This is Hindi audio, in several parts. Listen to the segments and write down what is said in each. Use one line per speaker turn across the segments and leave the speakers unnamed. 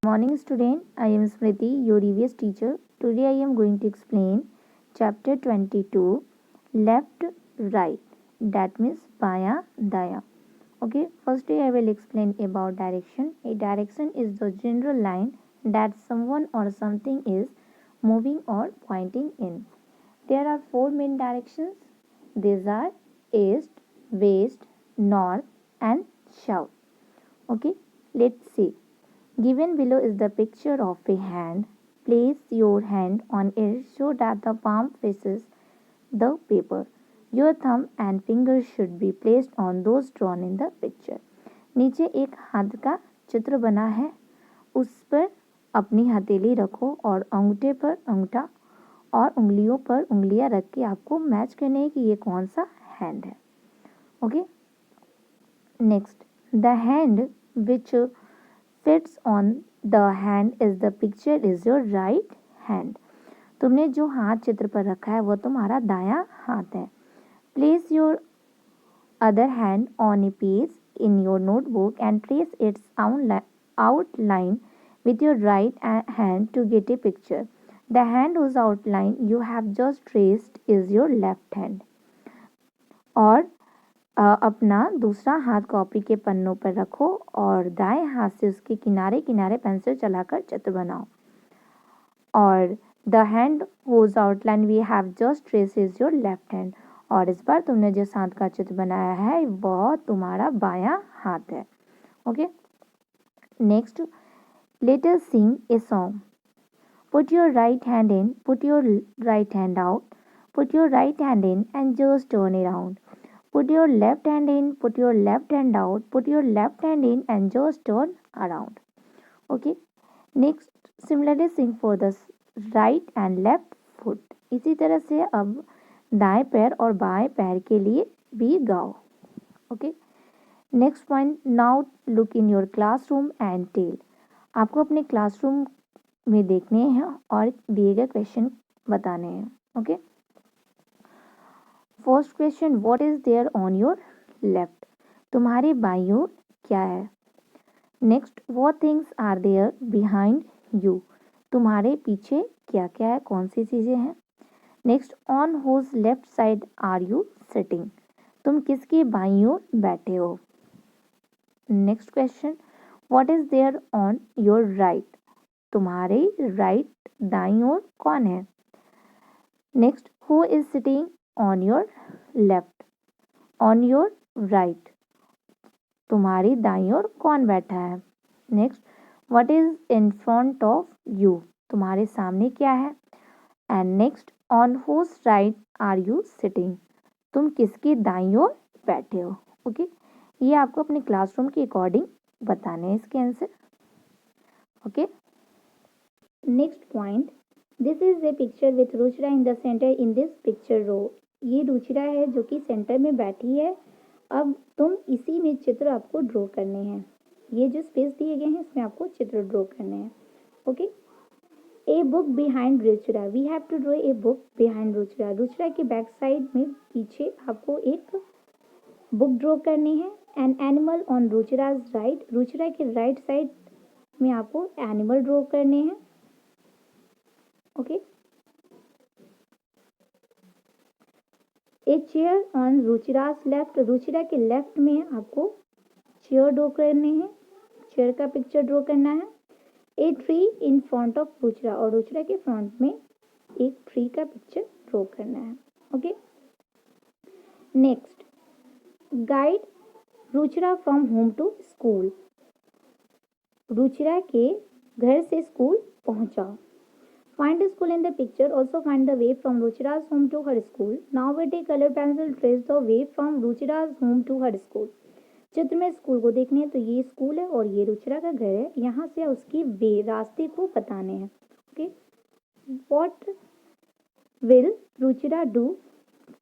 Morning student, I am Smriti, your EVS teacher. Today I am going to explain chapter 22 left right, that means baya daya. Okay, firstly I will explain about direction. A direction is the general line that someone or something is moving or pointing in. There are four main directions. These are east, west, north and south. Okay, let's see. Given below is the picture of a hand. Place your hand on it so that the palm faces the paper. Your thumb and fingers should be placed on those drawn in the picture. नीचे एक हाथ का चित्र बना है, उस पर अपनी हथेली रखो और अंगूठे पर अंगूठा और उंगलियों पर उंगलियां रख के आपको मैच करने है कि ये कौन सा हैंड है. Okay, next the hand which fits on the hand is the picture is your right hand. तुमने जो हाथ चित्र पर रखा है वो तुम्हारा दायां हाथ है. Place your other hand on a page in your notebook and trace its outline with your right hand to get a picture. The hand whose outline you have just traced is your left hand. और अपना दूसरा हाथ कॉपी के पन्नों पर रखो और दाएं हाथ से उसके किनारे किनारे पेंसिल चलाकर चित्र बनाओ. और the hand whose outline we have just trace is your left hand. और इस बार तुमने जिस हाथ का चित्र बनाया है वह तुम्हारा बायां हाथ है. Okay, next let us sing a song. Put your right hand in, put your right hand out, put your right hand in and just turn around. Put your left hand in, put your left hand out, put your left hand in and just turn around. Okay. Next, similarly sing for the right and left foot. इसी तरह से अब दाएं पैर और बाएं पैर के लिए भी गाओ. Okay. Next point, now look in your classroom and tell. आपको अपने क्लासरूम में देखने हैं और दिए गए क्वेश्चन बताने हैं. Okay. First question, what is there on your left. तुम्हारे बाईं ओर क्या है. Next, what things are there behind you. तुम्हारे पीछे क्या क्या है, कौन सी चीजें हैं. Next, on whose left side are you sitting. तुम किसकी बाईं ओर बैठे हो. Next question, what is there on your right. तुम्हारे राइट दाईं ओर कौन है. Next, who is sitting on your left, on your right. तुम्हारी दाईं ओर कौन बैठा है. Next, what is in front of you. तुम्हारे सामने क्या है. And next, on whose right are you sitting. तुम किसकी दाईं ओर बैठे हो. ओके, ये आपको अपने क्लासरूम के अकॉर्डिंग बताने हैं इसके answer. Okay, next point, this is a picture with Ruchira in the centre in this picture row. ये रुचिरा है जो कि सेंटर में बैठी है. अब तुम इसी में चित्र आपको ड्रॉ करने हैं. ये जो स्पेस दिए गए हैं इसमें आपको चित्र ड्रॉ करने हैं. Okay, a book behind Ruchira. We have to draw a book behind Ruchira. Ruchira के बैक साइड में पीछे आपको एक बुक ड्रॉ करनी है. An animal on Ruchira's right. Ruchira के राइट साइड में आपको एनिमल ड्रॉ करने हैं. Okay, a chair on Ruchira's left. Ruchira के लेफ्ट में आपको चेयर ड्रॉ करने हैं, चेयर का पिक्चर ड्रॉ करना है. A tree in front of Ruchira. और रुचिरा के फ्रंट में एक ट्री का पिक्चर ड्रॉ करना है. Okay, next, guide Ruchira from home to school. Ruchira के घर से स्कूल पहुंचाओ. Find a school in the picture. Also find the way from Ruchira's home to her school. Now with a color pencil trace the way from Ruchira's home to her school. चित्र में स्कूल को देखने हैं तो ये स्कूल है और ये रुचिरा का घर है. यहाँ से उसकी वे रास्ते को बताने हैं. Okay, what will Ruchira do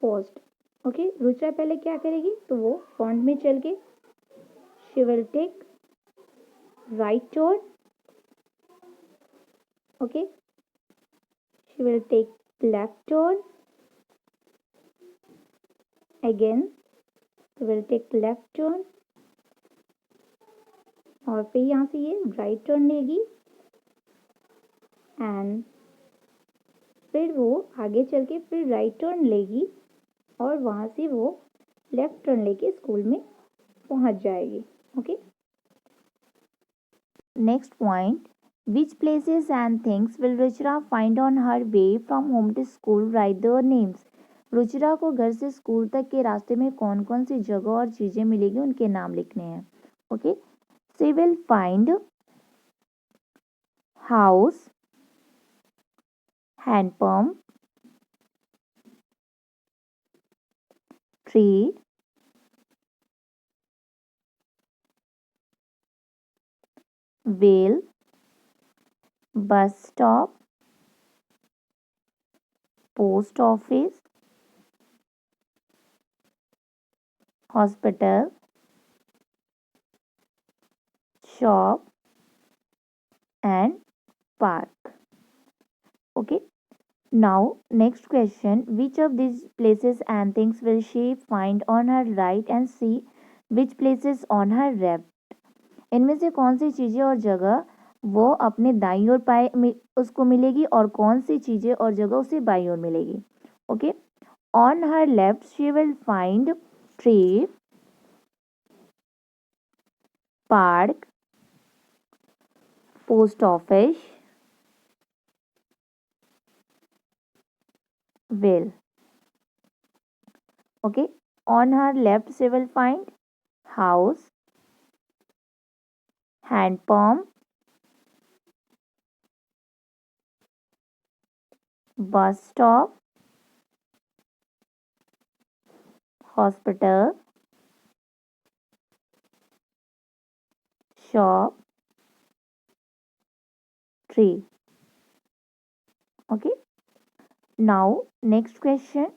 first. Okay, Ruchira पहले क्या करेगी तो वो फ्रंट में चल के she will take right turn. Okay, she will take left turn. Again she will take left turn. और फिर यहाँ से ये राइट टर्न लेगी. एंड फिर वो आगे चल के फिर राइट टर्न लेगी और वहाँ से वो लेफ्ट टर्न लेके स्कूल में पहुँच जाएगी. Okay. Next point, which places and things will Ruchira find on her way from home to school? Write their names. Ruchira को घर से स्कूल तक के रास्ते में कौन कौन सी जगह और चीजें मिलेगी उनके नाम लिखने हैं. Okay. She will find house, hand pump, tree, wheel, bus stop, post office, hospital, shop and park. Okay. Now, next question. Which of these places and things will she find on her right and see which places on her left? इनमें से कौन सी चीज़ें और जगह वो अपने दाईं ओर पाए उसको मिलेगी और कौन सी चीज़ें और जगह उसे बाईं ओर मिलेगी. Okay. On her left she will find tree, park, post office, will. Okay. On her left, she will find house, hand pump, bus stop, hospital, shop, tree. Okay. Now, next question.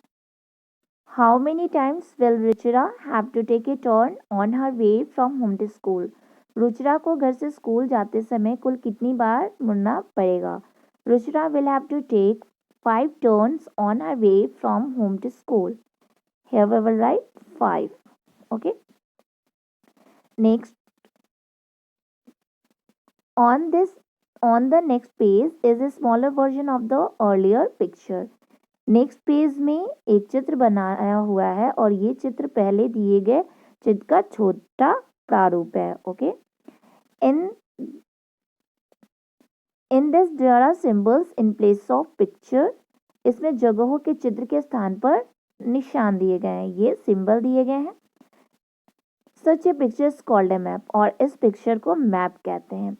How many times will Ruchira have to take a turn on her way from home to school? Ruchira को घर से स्कूल जाते समय कुल कितनी बार मुड़ना पड़ेगा? Ruchira will have to take 5 turns on her way from home to school. Here we will write 5. Okay. Next, on the next page is a smaller version of the earlier picture. Next page में एक चित्र बनाया हुआ है और ये चित्र पहले दिए गए चित्र का छोटा प्रारूप है. Okay. In this there are symbols in place of picture. इसमें जगहों के चित्र के स्थान पर निशान दिए गए हैं, ये सिंबल दिए गए हैं. सच ए पिक्चर कॉल्ड ए मैप, और इस पिक्चर को मैप कहते हैं.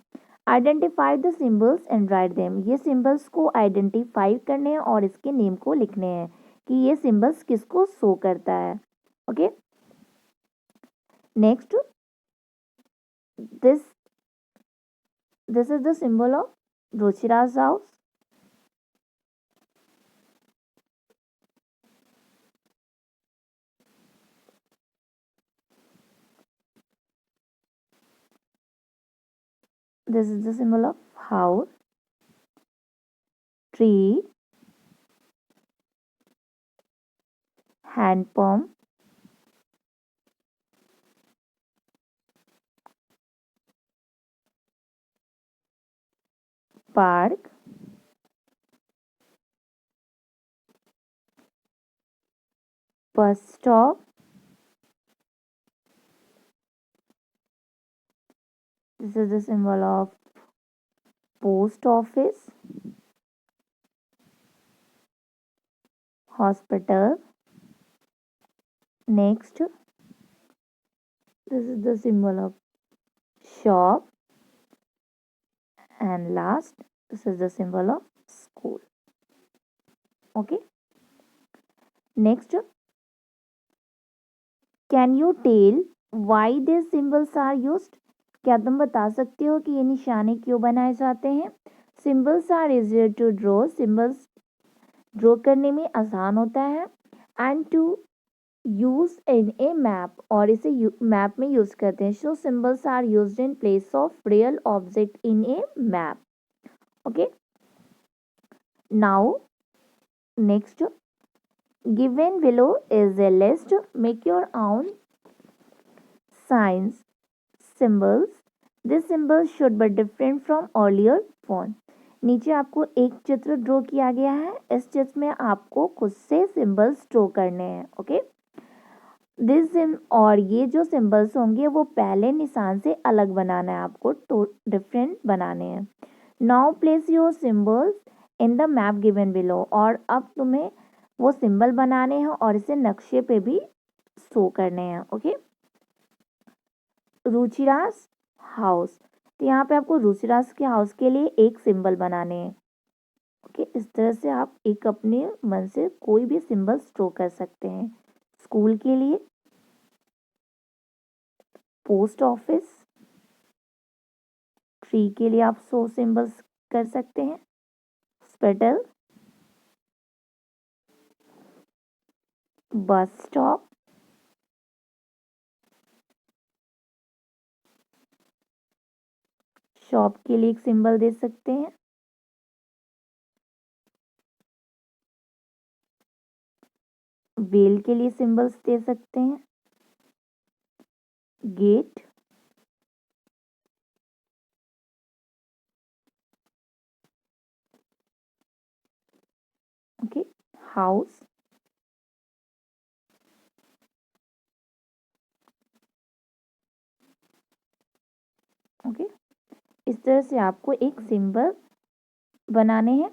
Identify the symbols and write them. ये सिंबल्स को आइडेंटिफाई करने हैं और इसके नेम को लिखने हैं कि ये सिंबल्स किसको शो करता है. Okay. Next, this is the symbol of Ruchira's house. This is the symbol of house, tree, hand pump, park, bus stop, this is the symbol of post office, hospital. Next, this is the symbol of shop, and last, this is the symbol of school. Okay. Next, can you tell why these symbols are used? क्या तुम बता सकते हो कि ये निशाने क्यों बनाए जाते हैं? Symbols are easier to draw. Symbols draw करने में आसान होता है. And to use in a map, और इसे मैप में यूज करते हैं. So symbols are used in place of real object in a map. Okay. Now next, given below is a list. Make your own signs, symbols. These symbols should be different from earlier one. नीचे आपको एक चित्र ड्रॉ किया गया है। इस चित्र में आपको खुद से सिंबल्स ड्रॉ करने हैं। ओके, और ये जो सिंबल्स होंगे वो पहले निशान से अलग बनाना है आपको, तो डिफरेंट बनाने हैं। Now place your symbols in the map given below. और अब तुम्हें वो सिंबल बनाने हैं और इसे नक्शे पे भी शो करने हैं। ओके, रुचिराज हाउस, तो यहाँ पे आपको रुचिराज के हाउस के लिए एक सिंबल बनाने हैं। ओके, इस तरह से आप एक अपने मन से कोई भी सिंबल ड्रॉ कर सकते हैं। स्कूल के लिए पोस्ट ऑफिस, ट्री के लिए आप 100 सिंबल्स कर सकते हैं। हॉस्पिटल, बस स्टॉप, शॉप के लिए एक सिंबल दे सकते हैं। वेल के लिए सिंबल्स दे सकते हैं। गेट, ओके, हाउस, ओके, इस तरह से आपको एक सिंबल बनाने हैं।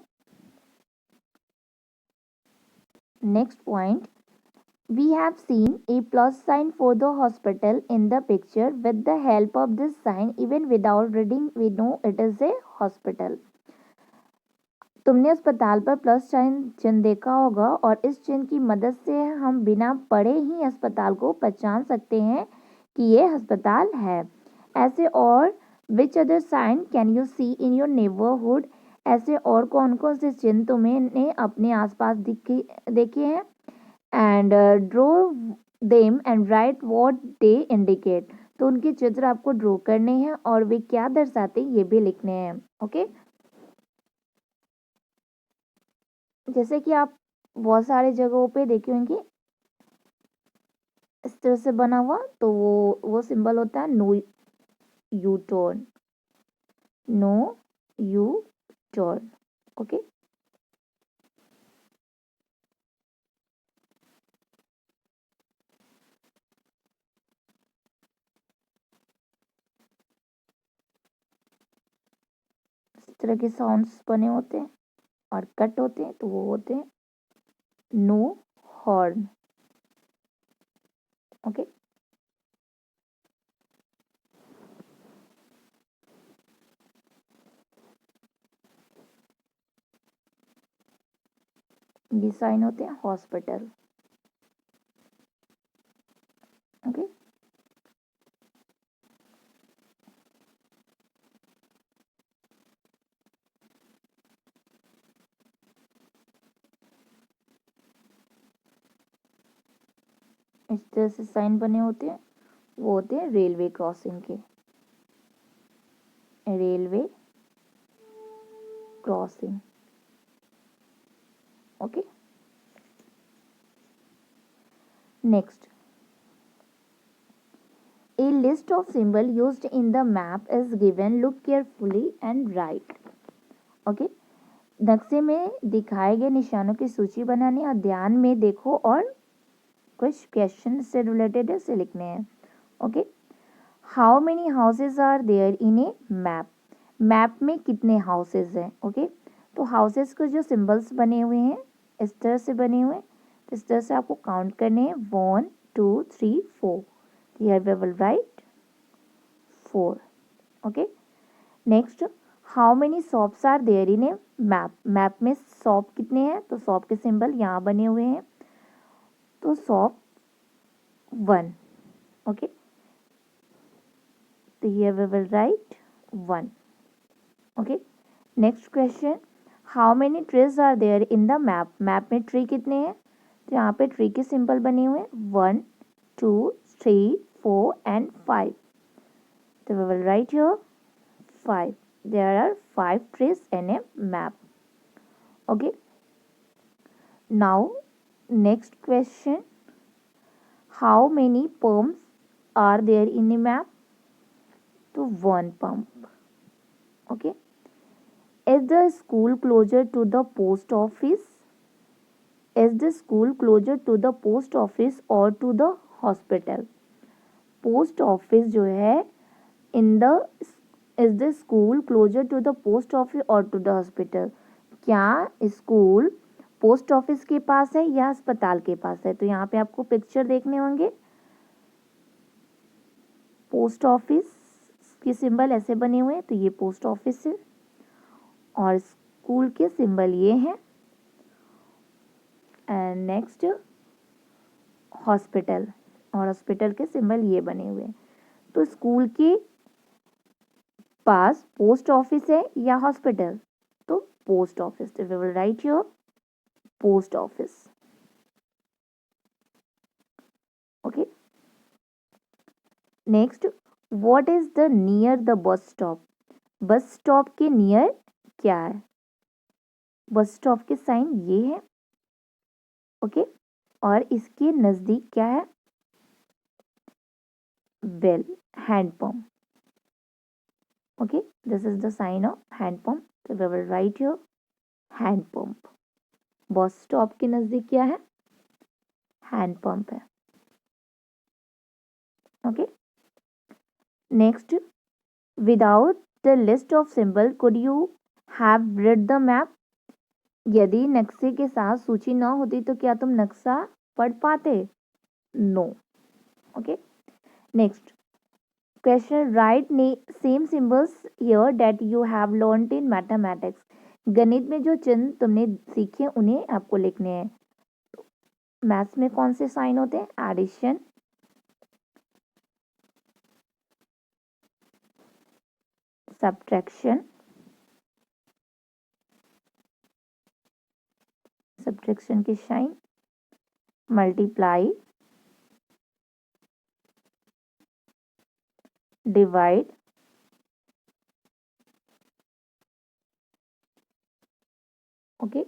Next point, we have seen a plus sign for the hospital in the picture. With the help of this sign, even without reading, we know it is a hospital. तुमने अस्पताल पर प्लस चिन्ह देखा होगा और इस चिन्ह की मदद से हम बिना पढ़े ही अस्पताल को पहचान सकते हैं कि ये अस्पताल है। ऐसे और which other sign can you see in your neighbourhood, ऐसे और कौन कौन से चिन्ह तुम्हें अपने आसपास देखे हैं। And draw them and right what they indicate, तो उनके चित्र आपको ड्रॉ करने हैं और वे क्या दर्शाते हैं ये भी लिखने हैं। ओके, जैसे कि आप बहुत सारे जगहों पे देखे होंगे इस तरह से बना हुआ, तो वो सिंबल होता है no U turn, no U turn. Okay, इस तरह के साउंड्स बने होते हैं और कट होते हैं, तो वो होते हैं नो हॉर्न। ओके, ये साइन होते हैं हॉस्पिटल। ओके, इस तरह से साइन बने होते हैं, वो होते हैं रेलवे क्रॉसिंग के, railway crossing. Okay, next, a list of symbol used in the map is given, look carefully and write। Okay, नक्शे में दिखाए गए निशानों की सूची बनानी और ध्यान में देखो और कुछ क्वेश्चन से रिलेटेड है उसे लिखने हैं। Okay, how many houses are there in a map, map में कितने हाउसेज हैं। ओके, तो हाउसेज के जो सिंबल्स बने हुए हैं इस तरह से बने हुए हैं, तो इस तरह से आपको काउंट करने हैं 1 2 3 4। Here we will write 4। Okay, next, how many shops are there in a map, map में शॉप कितने हैं, तो शॉप के सिंबल यहाँ बने हुए हैं, तो शॉप 1। ओके, तो here we will write 1। Okay, next question, how many trees are there in the map, map में ट्री कितने हैं, तो यहाँ पे ट्री के सिंबल बने हुए हैं 1 2 3 4 and 5। So we will write here 5. There are 5 trees in a map. Okay. Now, next question. How many pumps are there in a map? So 1 pump. Okay. Is the school closer to the post office? Is the school closer to the post office or to the hospital? Post office जो है in the is the school closer to the post office or to the hospital? क्या स्कूल पोस्ट ऑफिस के पास है या अस्पताल के पास है? तो यहाँ पे आपको पिक्चर देखने होंगे। पोस्ट ऑफिस के सिंबल ऐसे बने हुए हैं, तो ये पोस्ट ऑफिस है और स्कूल के सिंबल ये हैं। एंड नेक्स्ट हॉस्पिटल, और हॉस्पिटल के सिंबल ये बने हुए हैं। तो स्कूल के पास पोस्ट ऑफिस है या हॉस्पिटल? तो post office. We will write your post office. Okay, next, what is the near the bus stop? Bus stop के नियर क्या है? बस स्टॉप के साइन ये है, ओके, और इसके नजदीक क्या है? Well, hand pump. Okay, this is the sign of hand pump. तो we will write your hand pump. Bus stop के नजदीक क्या है? हैंड पंप है। Okay, next, without the list of symbol could you have read the map? यदि नक्शे के साथ सूची ना होती तो क्या तुम नक्शा पढ़ पाते? No. Okay, next question, write same symbols here that you have learned in mathematics. गणित में जो चिन्ह तुमने सीखे उन्हें आपको लिखने हैं। मैथ्स में कौन से साइन होते हैं? एडिशन, सब्ट्रैक्शन, सब्ट्रैक्शन के sign, multiply, divide, okay.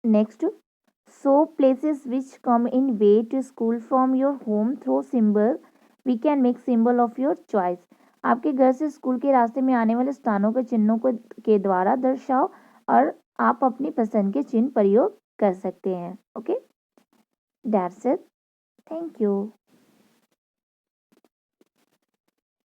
Next, so places which come in way to school from your home through symbol we can make symbol of your choice। आपके घर से स्कूल के रास्ते में आने वाले स्थानों के चिन्हों को के द्वारा दर्शाओ और आप अपनी पसंद के चिन्ह प्रयोग कर सकते हैं। Okay, that's it, thank you.